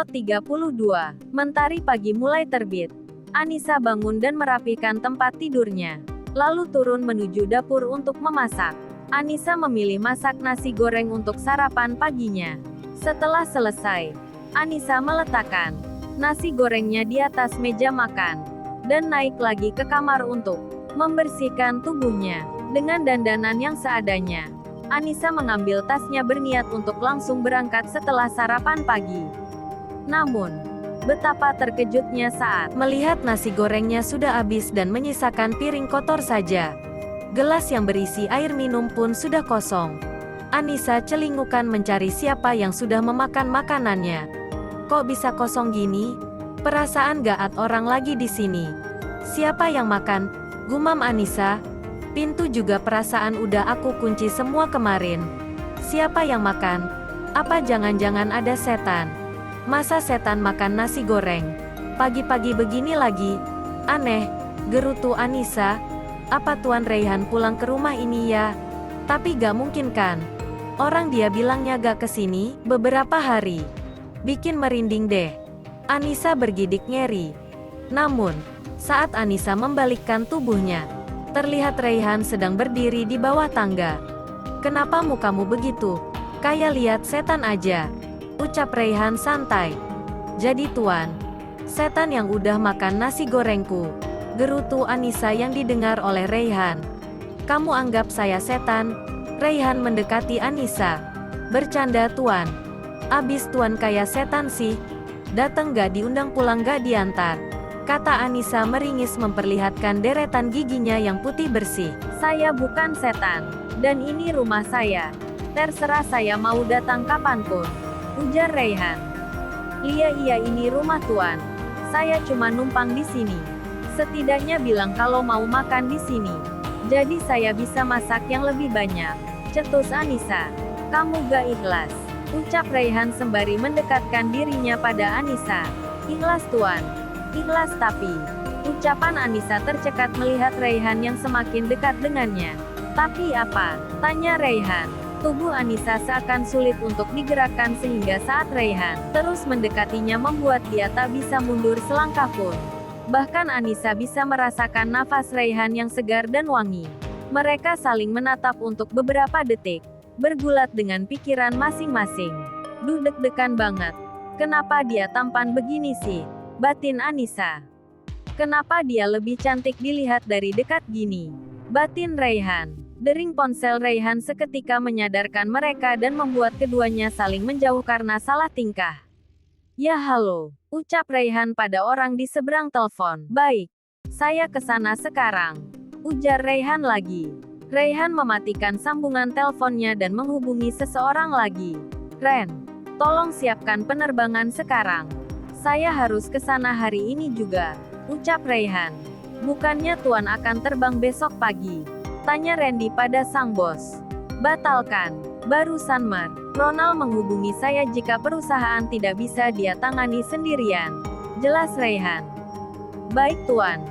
00.32. Mentari pagi mulai terbit. Anissa bangun dan merapihkan tempat tidurnya. Lalu turun menuju dapur untuk memasak. Anissa memilih masak nasi goreng untuk sarapan paginya. Setelah selesai, Anissa meletakkan nasi gorengnya di atas meja makan, dan naik lagi ke kamar untuk membersihkan tubuhnya. Dengan dandanan yang seadanya, Anissa mengambil tasnya berniat untuk langsung berangkat setelah sarapan pagi. Namun, betapa terkejutnya saat melihat nasi gorengnya sudah habis dan menyisakan piring kotor saja. Gelas yang berisi air minum pun sudah kosong. Anissa celingukan mencari siapa yang sudah memakan makanannya. Kok bisa kosong gini? Perasaan gak ada orang lagi di sini. Siapa yang makan? Gumam Anissa. Pintu juga perasaan udah aku kunci semua kemarin. Siapa yang makan? Apa jangan-jangan ada setan? Masa setan makan nasi goreng? Pagi-pagi begini lagi? Aneh, gerutu Anissa. Apa Tuan Raihan pulang ke rumah ini ya? Tapi gak mungkin kan? Orang dia bilangnya gak kesini, beberapa hari. Bikin merinding deh. Anissa bergidik ngeri. Namun, saat Anissa membalikkan tubuhnya, terlihat Raihan sedang berdiri di bawah tangga. Kenapa mukamu begitu? Kayak lihat setan aja. Ucap Raihan santai. Jadi Tuan, setan yang udah makan nasi gorengku. Gerutu Anissa yang didengar oleh Raihan. Kamu anggap saya setan? Raihan mendekati Anissa. Bercanda Tuan. Abis Tuan kayak setan sih. Dateng gak diundang pulang gak diantar. Kata Anissa meringis memperlihatkan deretan giginya yang putih bersih. Saya bukan setan. Dan ini rumah saya. Terserah saya mau datang kapanpun. Ujar Raihan. Iya ini rumah Tuan. Saya cuma numpang di sini. Setidaknya bilang kalau mau makan di sini. Jadi saya bisa masak yang lebih banyak. Cetus Anissa. Kamu gak ikhlas. Ucap Raihan sembari mendekatkan dirinya pada Anissa. Ikhlas Tuan. Ikhlas tapi, ucapan Anissa tercekat melihat Raihan yang semakin dekat dengannya. Tapi apa? Tanya Raihan. Tubuh Anissa seakan sulit untuk digerakkan sehingga saat Raihan terus mendekatinya membuat dia tak bisa mundur selangkah pun. Bahkan Anissa bisa merasakan nafas Raihan yang segar dan wangi. Mereka saling menatap untuk beberapa detik, bergulat dengan pikiran masing-masing. Duh deg-degan banget. Kenapa dia tampan begini sih? Batin Anissa. Kenapa dia lebih cantik dilihat dari dekat gini? Batin Raihan. Dering ponsel Raihan seketika menyadarkan mereka dan membuat keduanya saling menjauh karena salah tingkah. Ya halo, ucap Raihan pada orang di seberang telepon. Baik, saya kesana sekarang. Ujar Raihan lagi. Raihan mematikan sambungan teleponnya dan menghubungi seseorang lagi. Ren, tolong siapkan penerbangan sekarang. Saya harus ke sana hari ini juga, ucap Raihan. Bukannya Tuan akan terbang besok pagi? Tanya Randy pada sang bos. Batalkan. Barusan Ronald menghubungi saya jika perusahaan tidak bisa dia tangani sendirian. Jelas Raihan. Baik Tuan.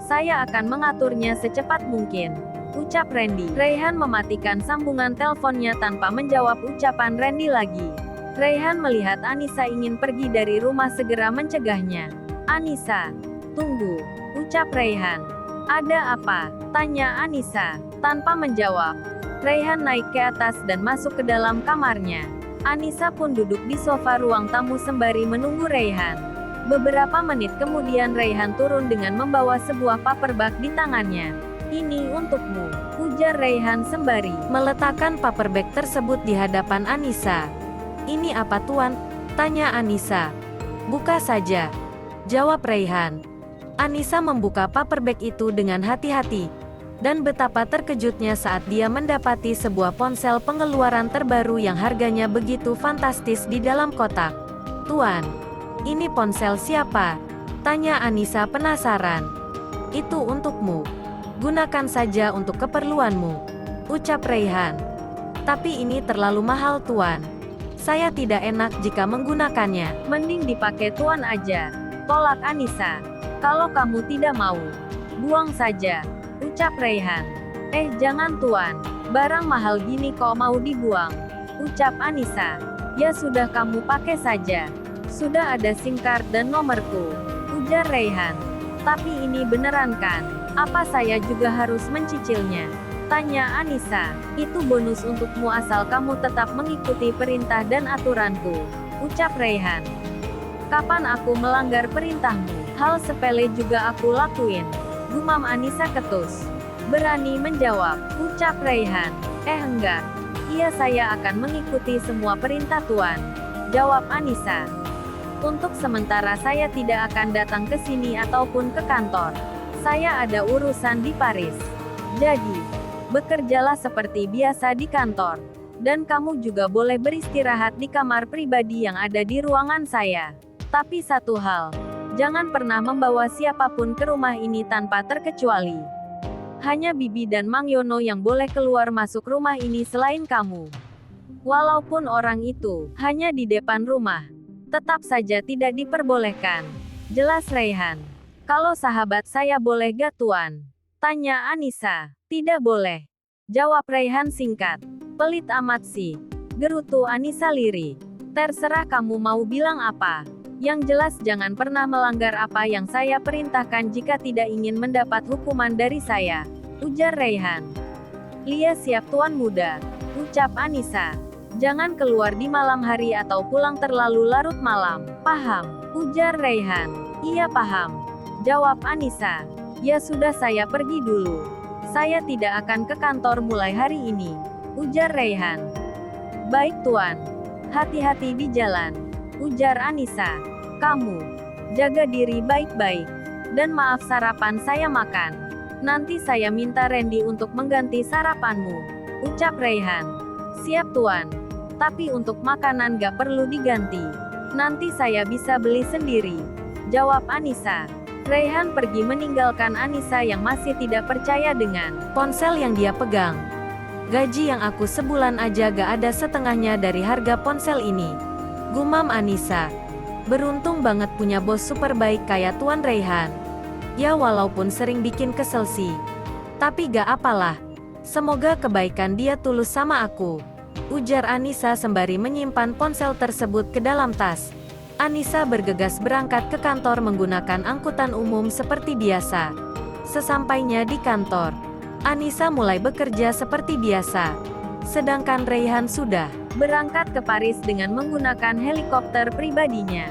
Saya akan mengaturnya secepat mungkin, ucap Randy. Raihan mematikan sambungan teleponnya tanpa menjawab ucapan Randy lagi. Raihan melihat Anissa ingin pergi dari rumah segera mencegahnya. Anissa, tunggu, ucap Raihan. Ada apa? Tanya Anissa. Tanpa menjawab, Raihan naik ke atas dan masuk ke dalam kamarnya. Anissa pun duduk di sofa ruang tamu sembari menunggu Raihan. Beberapa menit kemudian Raihan turun dengan membawa sebuah paperback di tangannya. Ini untukmu, ujar Raihan sembari meletakkan paperback tersebut di hadapan Anissa. Ini apa Tuan? Tanya Anissa. Buka saja, jawab Raihan. Anissa membuka paperback itu dengan hati-hati. Dan betapa terkejutnya saat dia mendapati sebuah ponsel pengeluaran terbaru yang harganya begitu fantastis di dalam kotak. Tuan, ini ponsel siapa? Tanya Anissa penasaran. Itu untukmu. Gunakan saja untuk keperluanmu, ucap Raihan. Tapi ini terlalu mahal Tuan. Saya tidak enak jika menggunakannya. Mending dipakai Tuan aja, tolak Anissa. Kalau kamu tidak mau, buang saja, ucap Raihan. Jangan Tuan, barang mahal gini kok mau dibuang, ucap Anissa. Ya sudah kamu pakai saja. Sudah ada SIM card dan nomorku, ujar Raihan. Tapi ini beneran kan? Apa saya juga harus mencicilnya? Tanya Anissa. Itu bonus untukmu asal kamu tetap mengikuti perintah dan aturanku, ucap Raihan. Kapan aku melanggar perintahmu? Hal sepele juga aku lakuin, gumam Anissa ketus. Berani menjawab, ucap Raihan. Enggak. Iya, saya akan mengikuti semua perintah Tuan, jawab Anissa. Untuk sementara saya tidak akan datang ke sini ataupun ke kantor. Saya ada urusan di Paris. Jadi, bekerjalah seperti biasa di kantor. Dan kamu juga boleh beristirahat di kamar pribadi yang ada di ruangan saya. Tapi satu hal, jangan pernah membawa siapapun ke rumah ini tanpa terkecuali. Hanya Bibi dan Mang Yono yang boleh keluar masuk rumah ini selain kamu. Walaupun orang itu hanya di depan rumah, tetap saja tidak diperbolehkan, jelas Raihan. Kalau sahabat saya boleh gak Tuan? Tanya Anissa. Tidak boleh, jawab Raihan singkat. Pelit amat sih, gerutu Anissa lirih. Terserah kamu mau bilang apa. Yang jelas jangan pernah melanggar apa yang saya perintahkan jika tidak ingin mendapat hukuman dari saya, ujar Raihan. Lia siap Tuan Muda, ucap Anissa. Jangan keluar di malam hari atau pulang terlalu larut malam. Paham, ujar Raihan. Iya paham, jawab Anissa. Ya sudah, saya pergi dulu. Saya tidak akan ke kantor mulai hari ini, ujar Raihan. Baik Tuan. Hati-hati di jalan, ujar Anissa. Kamu jaga diri baik-baik. Dan maaf sarapan saya makan. Nanti saya minta Randy untuk mengganti sarapanmu, ucap Raihan. Siap Tuan. Tapi untuk makanan gak perlu diganti. Nanti saya bisa beli sendiri, jawab Anissa. Raihan pergi meninggalkan Anissa yang masih tidak percaya dengan ponsel yang dia pegang. Gaji yang aku sebulan aja gak ada setengahnya dari harga ponsel ini, gumam Anissa. Beruntung banget punya bos super baik kayak Tuan Raihan. Ya walaupun sering bikin kesel sih, tapi gak apalah. Semoga kebaikan dia tulus sama aku, ujar Anissa sembari menyimpan ponsel tersebut ke dalam tas. Anissa bergegas berangkat ke kantor menggunakan angkutan umum seperti biasa. Sesampainya di kantor, Anissa mulai bekerja seperti biasa. Sedangkan Raihan sudah berangkat ke Paris dengan menggunakan helikopter pribadinya.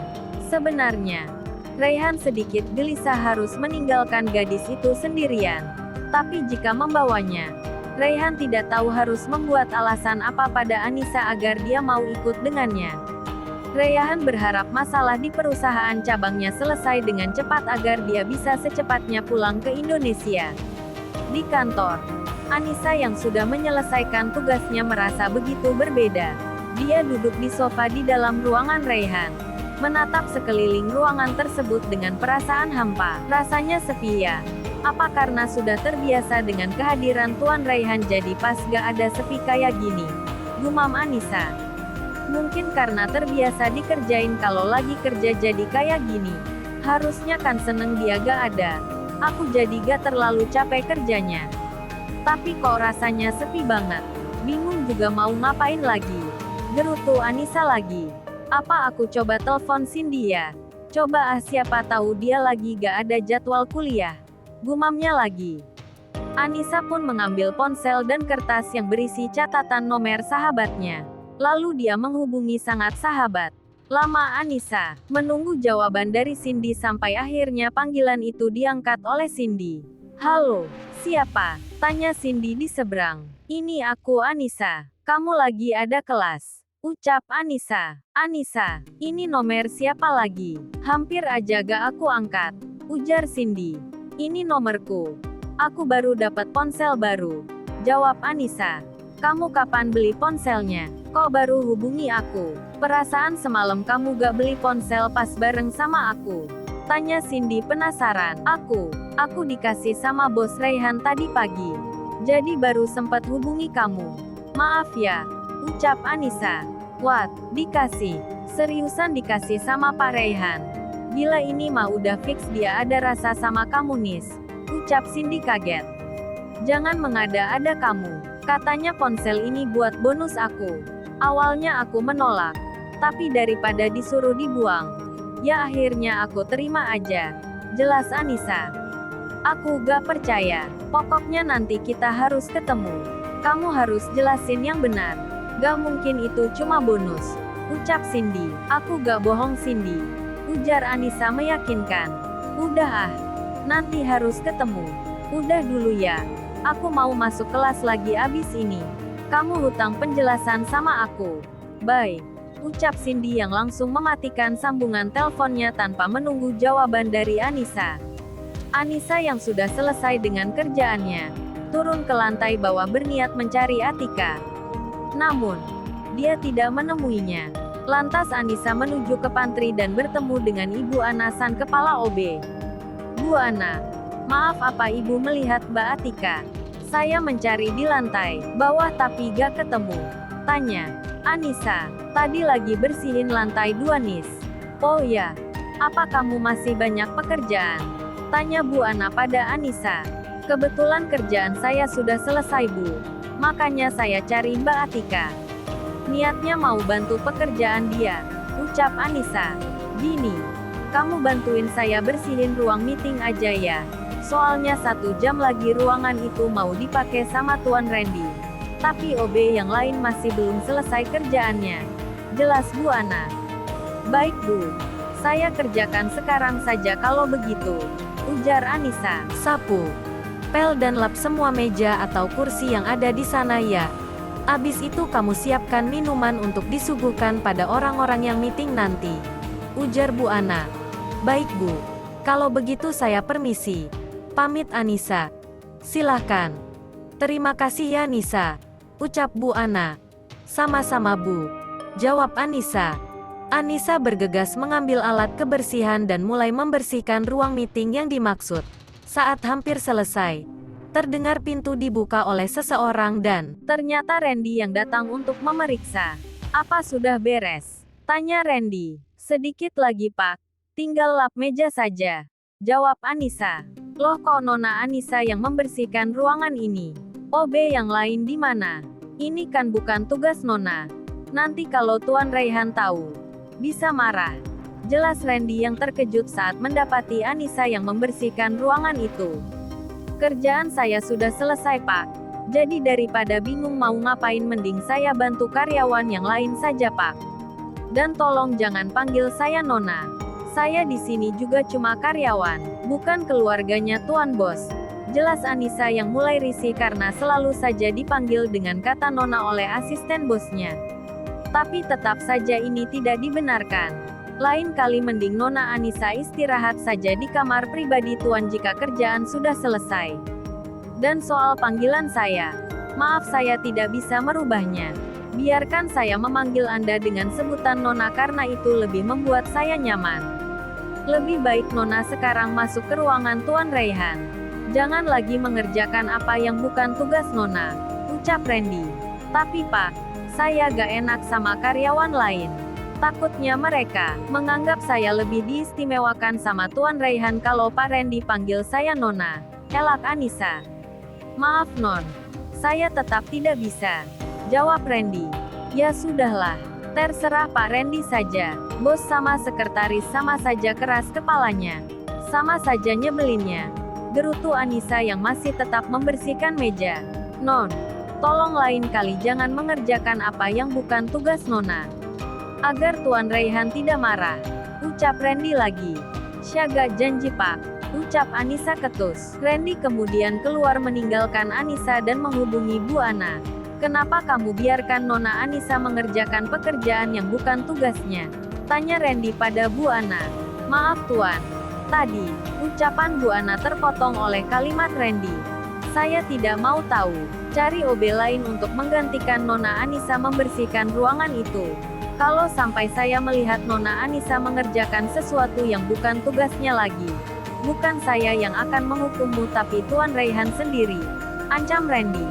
Sebenarnya, Raihan sedikit gelisah harus meninggalkan gadis itu sendirian. Tapi jika membawanya, Raihan tidak tahu harus membuat alasan apa pada Anissa agar dia mau ikut dengannya. Raihan berharap masalah di perusahaan cabangnya selesai dengan cepat agar dia bisa secepatnya pulang ke Indonesia. Di kantor, Anissa yang sudah menyelesaikan tugasnya merasa begitu berbeda. Dia duduk di sofa di dalam ruangan Raihan, menatap sekeliling ruangan tersebut dengan perasaan hampa. Rasanya sepi ya. Apa karena sudah terbiasa dengan kehadiran Tuan Raihan jadi pas gak ada sepi kayak gini, gumam Anissa. Mungkin karena terbiasa dikerjain kalau lagi kerja jadi kayak gini. Harusnya kan seneng dia gak ada. Aku jadi gak terlalu capek kerjanya. Tapi kok rasanya sepi banget. Bingung juga mau ngapain lagi. Gerutu Anissa lagi. Apa aku coba telepon Cindy ya? Coba siapa tahu dia lagi gak ada jadwal kuliah, gumamnya lagi. Anissa pun mengambil ponsel dan kertas yang berisi catatan nomor sahabatnya. Lalu dia menghubungi sangat sahabat. Lama Anissa menunggu jawaban dari Cindy sampai akhirnya panggilan itu diangkat oleh Cindy. Halo, siapa? Tanya Cindy di seberang. Ini aku Anissa. Kamu lagi ada kelas, ucap Anissa. Anissa, ini nomor siapa lagi? Hampir aja gak aku angkat, ujar Cindy. Ini nomorku. Aku baru dapat ponsel baru, jawab Anissa. Kamu kapan beli ponselnya? Kok baru hubungi aku? Perasaan semalam kamu gak beli ponsel pas bareng sama aku, tanya Cindy penasaran. Aku dikasih sama bos Raihan tadi pagi. Jadi baru sempat hubungi kamu. Maaf ya, ucap Anissa. What? Dikasih? Seriusan dikasih sama Pak Raihan? Gila, ini mah udah fix dia ada rasa sama kamu Nis, ucap Cindy kaget. Jangan mengada-ada kamu. Katanya ponsel ini buat bonus aku. Awalnya aku menolak. Tapi daripada disuruh dibuang, ya akhirnya aku terima aja. Jelas Anissa. Aku gak percaya. Pokoknya nanti kita harus ketemu. Kamu harus jelasin yang benar. Gak mungkin itu cuma bonus. Ucap Cindy. Aku gak bohong Cindy. Ujar Anissa meyakinkan. Udah ah. Nanti harus ketemu. Udah dulu ya. Aku mau masuk kelas lagi abis ini. Kamu hutang penjelasan sama aku. Bye. Ucap Cindy yang langsung mematikan sambungan teleponnya tanpa menunggu jawaban dari Anissa. Anissa yang sudah selesai dengan kerjaannya, turun ke lantai bawah berniat mencari Atika. Namun, dia tidak menemuinya. Lantas Anissa menuju ke pantry dan bertemu dengan Ibu Ana sang kepala OB. Bu Ana, maaf apa Ibu melihat Mbak Atika? Saya mencari di lantai bawah tapi gak ketemu. Tanya Anissa. Tadi lagi bersihin lantai 2 Nis. Oh ya, apa kamu masih banyak pekerjaan? Tanya Bu Ana pada Anissa. Kebetulan kerjaan saya sudah selesai Bu. Makanya saya cari Mbak Atika. Niatnya mau bantu pekerjaan dia. Ucap Anissa. Gini, kamu bantuin saya bersihin ruang meeting aja ya. Soalnya 1 jam lagi ruangan itu mau dipakai sama Tuan Randy. Tapi OB yang lain masih belum selesai kerjaannya. Jelas Bu Ana. Baik Bu. Saya kerjakan sekarang saja kalau begitu. Ujar Anissa. Sapu, pel dan lap semua meja atau kursi yang ada di sana ya. Abis itu kamu siapkan minuman untuk disuguhkan pada orang-orang yang meeting nanti. Ujar Bu Ana. Baik Bu. Kalau begitu saya permisi. Pamit Anissa. Silahkan. Terima kasih ya Nisa. Ucap Bu Ana. Sama-sama Bu. Jawab Anissa. Anissa bergegas mengambil alat kebersihan dan mulai membersihkan ruang meeting yang dimaksud. Saat hampir selesai, terdengar pintu dibuka oleh seseorang dan ternyata Randy yang datang untuk memeriksa. Apa sudah beres? Tanya Randy. Sedikit lagi Pak. Tinggal lap meja saja. Jawab Anissa. Loh kok Nona Anissa yang membersihkan ruangan ini? OB yang lain di mana? Ini kan bukan tugas Nona. Nanti kalau Tuan Raihan tahu, bisa marah. Jelas Randy yang terkejut saat mendapati Anissa yang membersihkan ruangan itu. Kerjaan saya sudah selesai Pak. Jadi daripada bingung mau ngapain mending saya bantu karyawan yang lain saja Pak. Dan tolong jangan panggil saya Nona. Saya di sini juga cuma karyawan, bukan keluarganya Tuan Bos. Jelas Anissa yang mulai risih karena selalu saja dipanggil dengan kata Nona oleh asisten bosnya. Tapi tetap saja ini tidak dibenarkan. Lain kali mending Nona Anissa istirahat saja di kamar pribadi Tuan jika kerjaan sudah selesai. Dan soal panggilan saya, maaf saya tidak bisa merubahnya. Biarkan saya memanggil Anda dengan sebutan Nona karena itu lebih membuat saya nyaman. Lebih baik Nona sekarang masuk ke ruangan Tuan Raihan. Jangan lagi mengerjakan apa yang bukan tugas Nona. Ucap Randy. Tapi Pak, saya gak enak sama karyawan lain. Takutnya mereka menganggap saya lebih diistimewakan sama Tuan Raihan kalau Pak Randy panggil saya Nona. Elak Anissa. Maaf Non. Saya tetap tidak bisa. Jawab Randy. Ya sudahlah. Terserah Pak Randy saja. Bos sama sekretaris sama saja keras kepalanya. Sama saja nyebelinnya. Gerutu Anissa yang masih tetap membersihkan meja. Non, tolong lain kali jangan mengerjakan apa yang bukan tugas Nona. Agar Tuan Raihan tidak marah. Ucap Randy lagi. Syaga janji Pak. Ucap Anissa ketus. Randy kemudian keluar meninggalkan Anissa dan menghubungi Bu Ana. Kenapa kamu biarkan Nona Anissa mengerjakan pekerjaan yang bukan tugasnya? Tanya Randy pada Bu Ana. Maaf Tuan. Tadi, ucapan Bu Ana terpotong oleh kalimat Randy. Saya tidak mau tahu. Cari OB lain untuk menggantikan Nona Anissa membersihkan ruangan itu. Kalau sampai saya melihat Nona Anissa mengerjakan sesuatu yang bukan tugasnya lagi, bukan saya yang akan menghukummu tapi Tuan Raihan sendiri. Ancam Randy.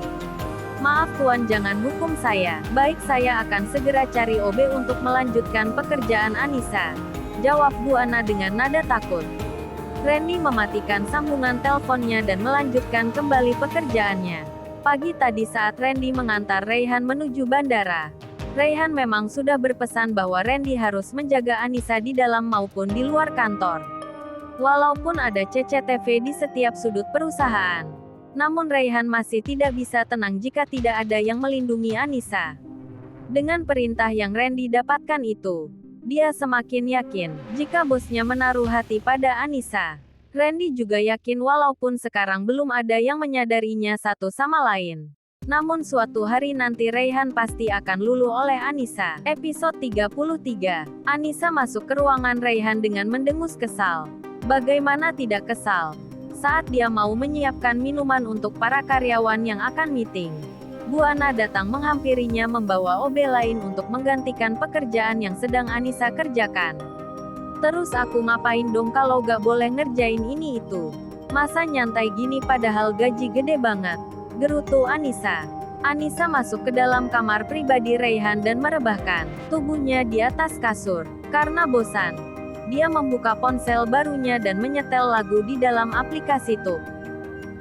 Maaf Tuan jangan hukum saya. Baik saya akan segera cari OB untuk melanjutkan pekerjaan Anissa. Jawab Bu Ana dengan nada takut. Randy mematikan sambungan teleponnya dan melanjutkan kembali pekerjaannya. Pagi tadi saat Randy mengantar Raihan menuju bandara, Raihan memang sudah berpesan bahwa Randy harus menjaga Anissa di dalam maupun di luar kantor. Walaupun ada CCTV di setiap sudut perusahaan, namun Raihan masih tidak bisa tenang jika tidak ada yang melindungi Anissa. Dengan perintah yang Randy dapatkan itu, dia semakin yakin jika bosnya menaruh hati pada Anissa. Randy juga yakin walaupun sekarang belum ada yang menyadarinya satu sama lain. Namun suatu hari nanti Raihan pasti akan luluh oleh Anissa. Episode 33. Anissa masuk ke ruangan Raihan dengan mendengus kesal. Bagaimana tidak kesal? Saat dia mau menyiapkan minuman untuk para karyawan yang akan meeting, Bu Ana datang menghampirinya membawa OB lain untuk menggantikan pekerjaan yang sedang Anissa kerjakan. Terus aku ngapain dong kalau gak boleh ngerjain ini itu? Masa nyantai gini padahal gaji gede banget? Gerutu Anissa. Anissa masuk ke dalam kamar pribadi Raihan dan merebahkan tubuhnya di atas kasur. Karena bosan, dia membuka ponsel barunya dan menyetel lagu di dalam aplikasi Tube.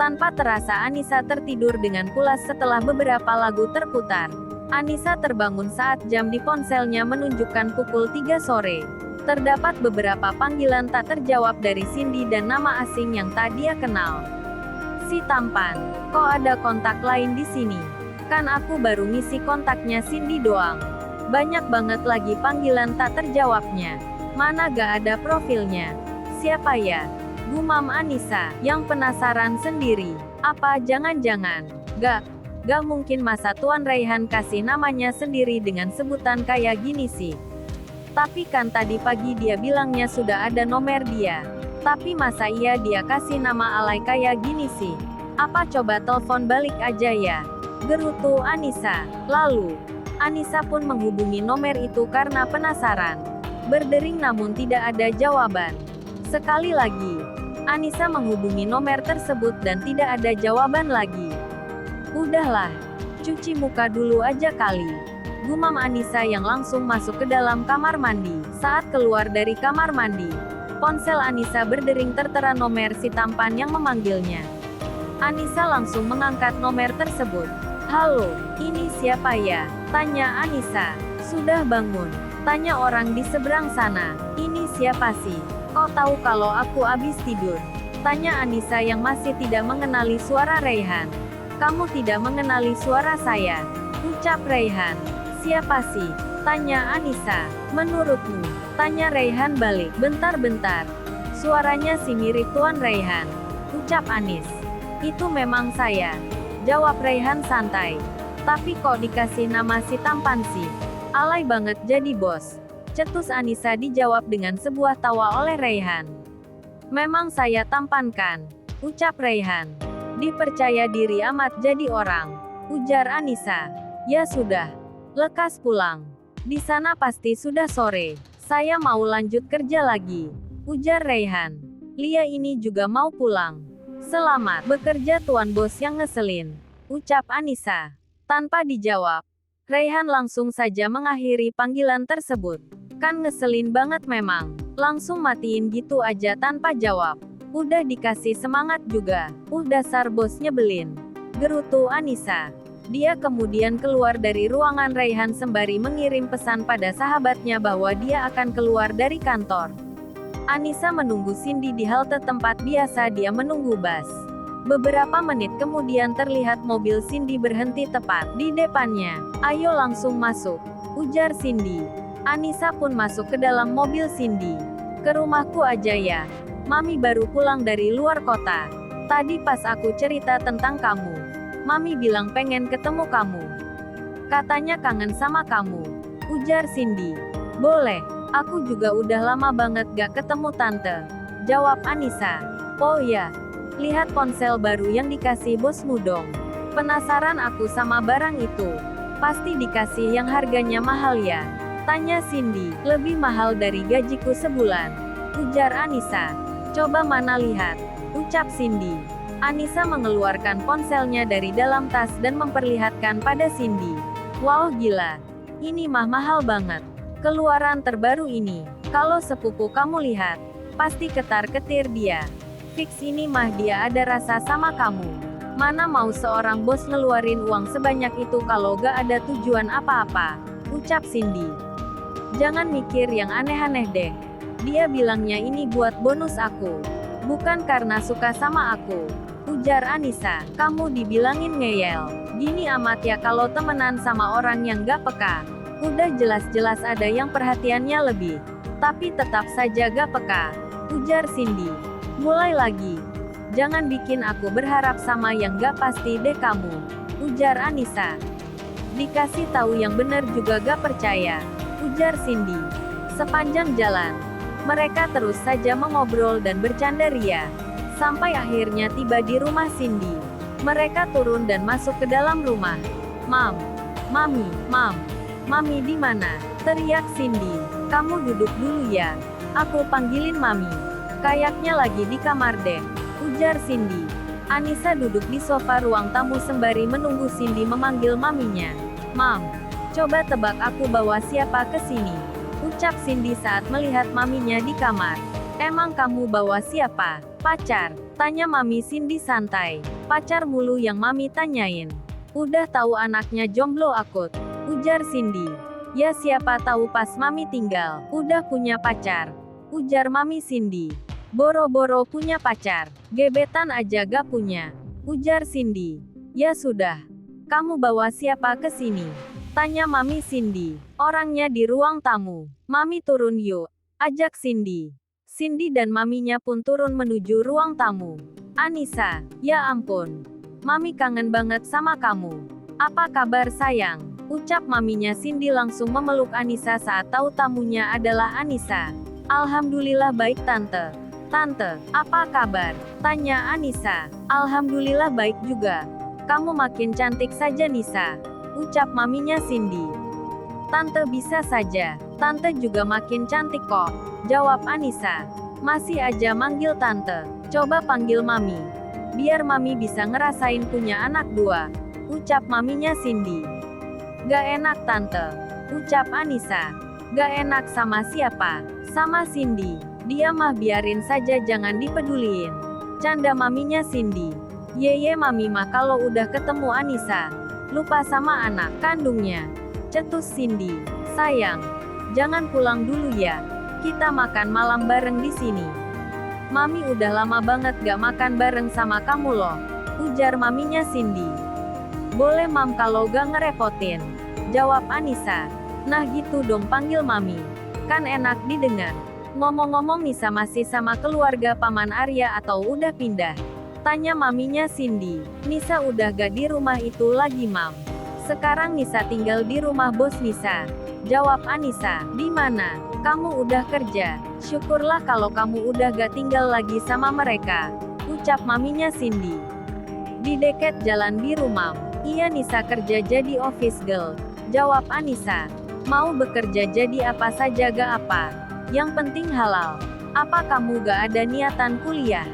Tanpa terasa Anissa tertidur dengan pulas setelah beberapa lagu terputar. Anissa terbangun saat jam di ponselnya menunjukkan pukul 3 sore. Terdapat beberapa panggilan tak terjawab dari Cindy dan nama asing yang tak dia kenal. Si tampan, kok ada kontak lain di sini? Kan aku baru ngisi kontaknya Cindy doang. Banyak banget lagi panggilan tak terjawabnya. Mana gak ada profilnya? Siapa ya? Gumam Anissa, yang penasaran sendiri. Apa jangan-jangan? Gak mungkin masa Tuan Raihan kasih namanya sendiri dengan sebutan kayak gini sih. Tapi kan tadi pagi dia bilangnya sudah ada nomor dia. Tapi masa iya dia kasih nama alay kayak gini sih? Apa coba telepon balik aja ya? Gerutu Anissa. Lalu, Anissa pun menghubungi nomor itu karena penasaran. Berdering namun tidak ada jawaban. Sekali lagi, Anissa menghubungi nomor tersebut dan tidak ada jawaban lagi. Udahlah, cuci muka dulu aja kali. Gumam Anissa yang langsung masuk ke dalam kamar mandi. Saat keluar dari kamar mandi, ponsel Anissa berdering tertera nomor si tampan yang memanggilnya. Anissa langsung mengangkat nomor tersebut. Halo, ini siapa ya? Tanya Anissa. Sudah bangun? Tanya orang di seberang sana. Ini siapa sih? Kok tahu kalau aku habis tidur? Tanya Anissa yang masih tidak mengenali suara Raihan. Kamu tidak mengenali suara saya? Ucap Raihan. Siapa sih? Tanya Anissa. Menurutmu? Tanya Raihan balik. Bentar-bentar. Suaranya sih mirip Tuan Raihan. Ucap Anis. Itu memang saya. Jawab Raihan santai. Tapi kok dikasih nama si tampan sih? Alay banget jadi bos. Cetus Anissa dijawab dengan sebuah tawa oleh Raihan. Memang saya tampan kan? Ucap Raihan. Dipercaya diri amat jadi orang. Ujar Anissa. Ya sudah. Lekas pulang. Di sana pasti sudah sore. Saya mau lanjut kerja lagi. Ujar Raihan. Lia ini juga mau pulang. Selamat bekerja tuan bos yang ngeselin. Ucap Anissa. Tanpa dijawab, Raihan langsung saja mengakhiri panggilan tersebut. Kan ngeselin banget memang. Langsung matiin gitu aja tanpa jawab. Udah dikasih semangat juga. Dasar bos nyebelin. Gerutu Anissa. Dia kemudian keluar dari ruangan Raihan sembari mengirim pesan pada sahabatnya bahwa dia akan keluar dari kantor. Anissa menunggu Cindy di halte tempat biasa dia menunggu bus. Beberapa menit kemudian terlihat mobil Cindy berhenti tepat di depannya. Ayo langsung masuk, ujar Cindy. Anissa pun masuk ke dalam mobil Cindy. Ke rumahku aja ya. Mami baru pulang dari luar kota. Tadi pas aku cerita tentang kamu, Mami bilang pengen ketemu kamu. Katanya kangen sama kamu. Ujar Cindy. Boleh, aku juga udah lama banget gak ketemu tante. Jawab Anissa. Oh ya, lihat ponsel baru yang dikasih bosmu dong. Penasaran aku sama barang itu. Pasti dikasih yang harganya mahal ya? Tanya Cindy. Lebih mahal dari gajiku sebulan. Ujar Anissa. Coba mana lihat. Ucap Cindy. Anissa mengeluarkan ponselnya dari dalam tas dan memperlihatkan pada Cindy. Wow gila. Ini mah mahal banget. Keluaran terbaru ini. Kalau sepupu kamu lihat, pasti ketar-ketir dia. Fix ini mah dia ada rasa sama kamu. Mana mau seorang bos ngeluarin uang sebanyak itu kalau gak ada tujuan apa-apa. ucap Cindy. Jangan mikir yang aneh-aneh deh. Dia bilangnya ini buat bonus aku. Bukan karena suka sama aku. Ujar Anissa. Kamu dibilangin ngeyel. Gini amat ya kalau temenan sama orang yang gak peka. Udah jelas-jelas ada yang perhatiannya lebih. Tapi tetap saja gak peka. Ujar Cindy. Mulai lagi. Jangan bikin aku berharap sama yang gak pasti deh kamu. Ujar Anissa. Dikasih tahu yang bener juga gak percaya. Ujar Cindy. Sepanjang jalan, mereka terus saja mengobrol dan bercanda ria. Sampai akhirnya tiba di rumah Cindy. Mereka turun dan masuk ke dalam rumah. Mam, Mami, Mam, Mami di mana? Teriak Cindy. Kamu duduk dulu ya. Aku panggilin Mami. Kayaknya lagi di kamar deh. Ujar Cindy. Anissa duduk di sofa ruang tamu sembari menunggu Cindy memanggil maminya. Mam, coba tebak aku bawa siapa ke sini? Ucap Cindy saat melihat maminya di kamar. Emang kamu bawa siapa? Pacar? Tanya mami Cindy santai. Pacar mulu yang mami tanyain. Udah tahu anaknya jomblo akut. Ujar Cindy. Ya siapa tahu pas mami tinggal, udah punya pacar. Ujar mami Cindy. Boro-boro punya pacar, gebetan aja gak punya. Ujar Cindy. Ya sudah. Kamu bawa siapa ke sini? Tanya mami Cindy. Orangnya di ruang tamu. Mami turun yuk. Ajak Cindy. Cindy dan maminya pun turun menuju ruang tamu. Anissa. Ya ampun. Mami kangen banget sama kamu. Apa kabar sayang? Ucap maminya Cindy langsung memeluk Anissa saat tahu tamunya adalah Anissa. Alhamdulillah baik tante. Tante, apa kabar? Tanya Anissa. Alhamdulillah baik juga. Kamu makin cantik saja Nisa. Ucap maminya Cindy. Tante bisa saja. Tante juga makin cantik kok. Jawab Anissa. Masih aja manggil tante. Coba panggil mami. Biar mami bisa ngerasain punya anak dua. Ucap maminya Cindy. Gak enak tante. Ucap Anissa. Gak enak sama siapa? Sama Cindy. Dia mah biarin saja jangan dipeduliin. Canda maminya Cindy. Yeye mami mah kalau udah ketemu Anissa, lupa sama anak kandungnya. Cetus Cindy. Sayang, jangan pulang dulu ya. Kita makan malam bareng di sini. Mami udah lama banget gak makan bareng sama kamu loh. Ujar maminya Cindy. Boleh mam kalau gak ngerepotin. Jawab Anissa. Nah gitu dong panggil mami. Kan enak didengar. Ngomong-ngomong Nisa masih sama keluarga Paman Arya atau udah pindah? Tanya maminya Cindy. Nisa udah gak di rumah itu lagi mam. Sekarang Nisa tinggal di rumah bos Nisa. Jawab Anissa. Di mana? Kamu udah kerja. Syukurlah kalau kamu udah gak tinggal lagi sama mereka. Ucap maminya Cindy. Di dekat jalan biru mam. Iya Nisa kerja jadi office girl. Jawab Anissa. Mau bekerja jadi apa saja gak apa. Yang penting halal. Apa kamu gak ada niatan kuliah?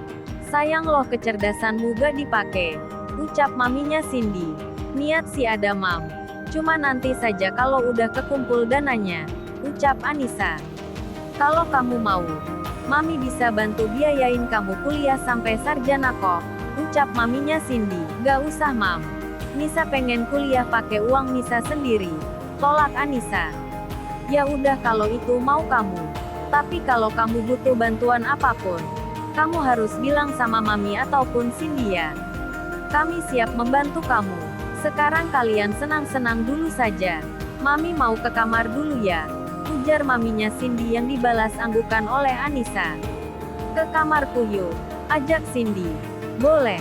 Sayang loh kecerdasanmu gak dipakai. Ucap maminya Cindy. Niat sih ada mam. Cuma nanti saja kalau udah kekumpul dananya. Ucap Anissa. Kalau kamu mau, mami bisa bantu biayain kamu kuliah sampai sarjana kok. Ucap maminya Cindy. Gak usah mam. Nisa pengen kuliah pakai uang Nisa sendiri. Tolak Anissa. Ya udah kalau itu mau kamu. Tapi kalau kamu butuh bantuan apapun, kamu harus bilang sama mami ataupun Cindy ya. Kami siap membantu kamu. Sekarang kalian senang-senang dulu saja. Mami mau ke kamar dulu ya. Ujar maminya Cindy yang dibalas anggukan oleh Anissa. Ke kamarku yuk. Ajak Cindy. Boleh.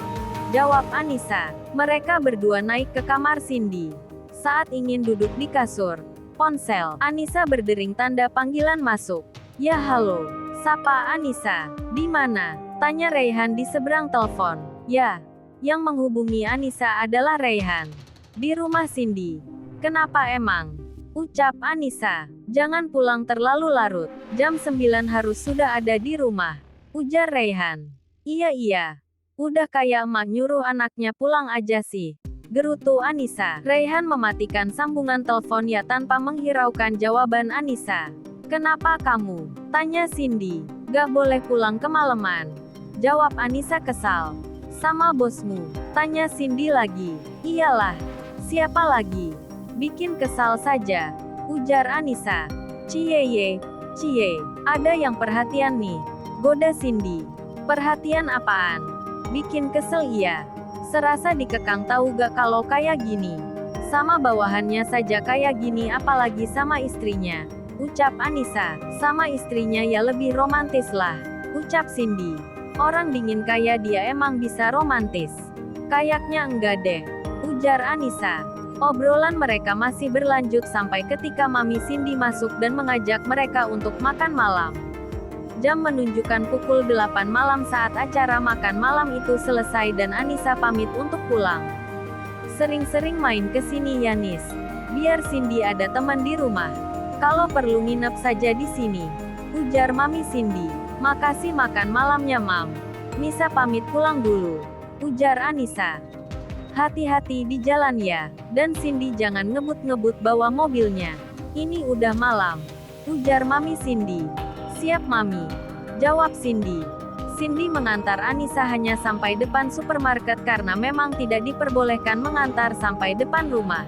Jawab Anissa. Mereka berdua naik ke kamar Cindy. Saat ingin duduk di kasur, ponsel Anissa berdering tanda panggilan masuk. Ya halo, sapa Anissa. Di mana? Tanya Raihan di seberang telepon. Ya, yang menghubungi Anissa adalah Raihan. Di rumah Cindy. Kenapa emang? Ucap Anissa. Jangan pulang terlalu larut. Jam 9 harus sudah ada di rumah. Ujar Raihan. Iya. Udah kayak emak nyuruh anaknya pulang aja sih. Gerutu Anissa. Raihan mematikan sambungan telepon ya tanpa menghiraukan jawaban Anissa. Kenapa kamu? Tanya Cindy. Gak boleh pulang kemalaman. Jawab Anissa kesal. Sama bosmu. Tanya Cindy lagi. Iyalah. Siapa lagi? Bikin kesal saja. ujar Anissa. Cie, ada yang perhatian nih, goda Cindy. Perhatian apaan? Bikin kesel iya. Serasa dikekang tahu gak kalau kayak gini. Sama bawahannya saja kayak gini apalagi sama istrinya. Ucap Anissa. Sama istrinya ya lebih romantis lah. Ucap Cindy. Orang dingin kayak dia emang bisa romantis. Kayaknya enggak deh. Ujar Anissa. Obrolan mereka masih berlanjut sampai ketika Mami Cindy masuk dan mengajak mereka untuk makan malam. Jam menunjukkan pukul 8 malam saat acara makan malam itu selesai dan Anissa pamit untuk pulang. Sering-sering main ke sini ya Nis. Biar Cindy ada teman di rumah. Kalau perlu nginep saja di sini. Ujar Mami Cindy. Makasih makan malamnya Mam. Nisa pamit pulang dulu. Ujar Anissa. Hati-hati di jalan ya, dan Cindy jangan ngebut-ngebut bawa mobilnya. Ini udah malam. Ujar Mami Cindy. Siap Mami. Jawab Cindy. Cindy mengantar Anissa hanya sampai depan supermarket karena memang tidak diperbolehkan mengantar sampai depan rumah.